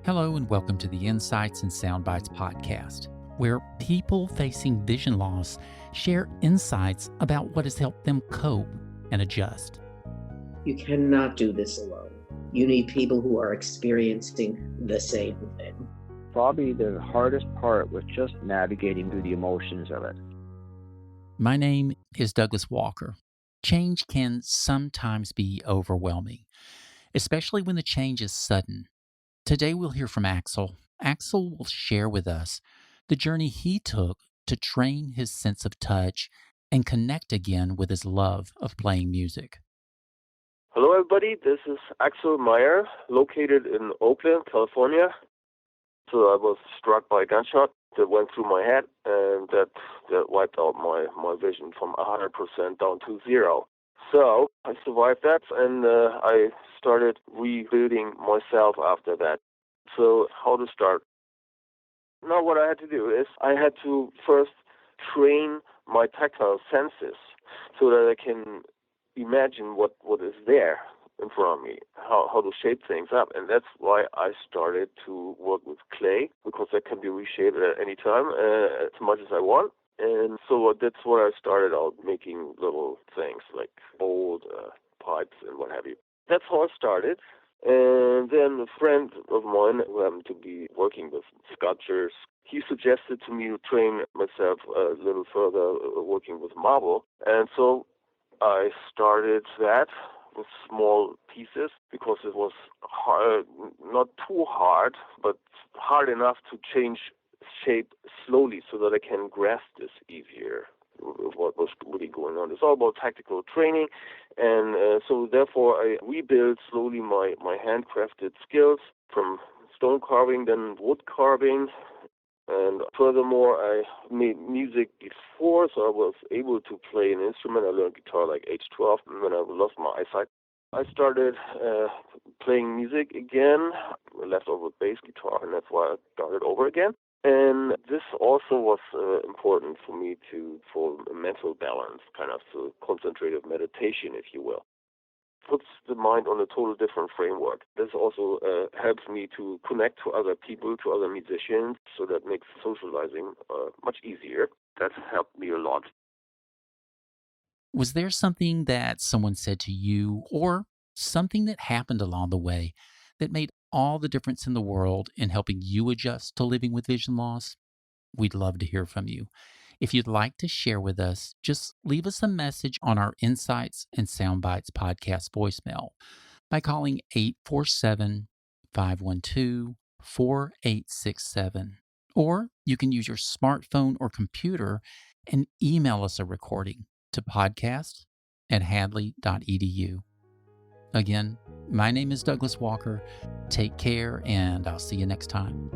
Hello and welcome to the Insights and Soundbites podcast, where people facing vision loss share insights about what has helped them cope and adjust. You cannot do this alone. You need people who are experiencing the same thing. Probably the hardest part was just navigating through the emotions of it. My name is Douglas Walker. Change can sometimes be overwhelming, especially when the change is sudden. Today we'll hear from Axel. Axel will share with us the journey he took to train his sense of touch and connect again with his love of playing music. Hello, everybody. This is Axel Meyer, located in Oakland, California. So I was struck by a gunshot that went through my head, and that wiped out my vision from 100% down to 0. So I survived that, and I started rebuilding myself after that. So how to start? Now what I had to do is I had to first train my tactile senses so that I can imagine what is there in front of me, how to shape things up. And that's why I started to work with clay, because that can be reshaped at any time as much as I want. And so that's where I started out, making little things like old pipes and what have you. That's how I started. And then a friend of mine who happened to be working with sculptures, he suggested to me to train myself a little further working with marble. And so I started that with small pieces because it was hard, not too hard, but hard enough to change shape slowly so that I can grasp this easier, what was really going on. It's all about tactical training, and so therefore I rebuilt slowly my handcrafted skills from stone carving, then wood carving. And furthermore, I made music before, so I was able to play an instrument. I learned guitar like age 12 when I lost my eyesight. I started playing music again, left over bass guitar, and that's why I started over again. And this also was important for me for mental balance, kind of so concentrative meditation, if you will. Puts the mind on a total different framework. This also helps me to connect to other people, to other musicians, so that makes socializing much easier. That's helped me a lot. Was there something that someone said to you or something that happened along the way that made all the difference in the world in helping you adjust to living with vision loss? We'd love to hear from you. If you'd like to share with us, just leave us a message on our Insights and Soundbites podcast voicemail by calling 847-512-4867. Or you can use your smartphone or computer and email us a recording to podcast@hadley.edu. Again, my name is Douglas Walker. Take care, and I'll see you next time.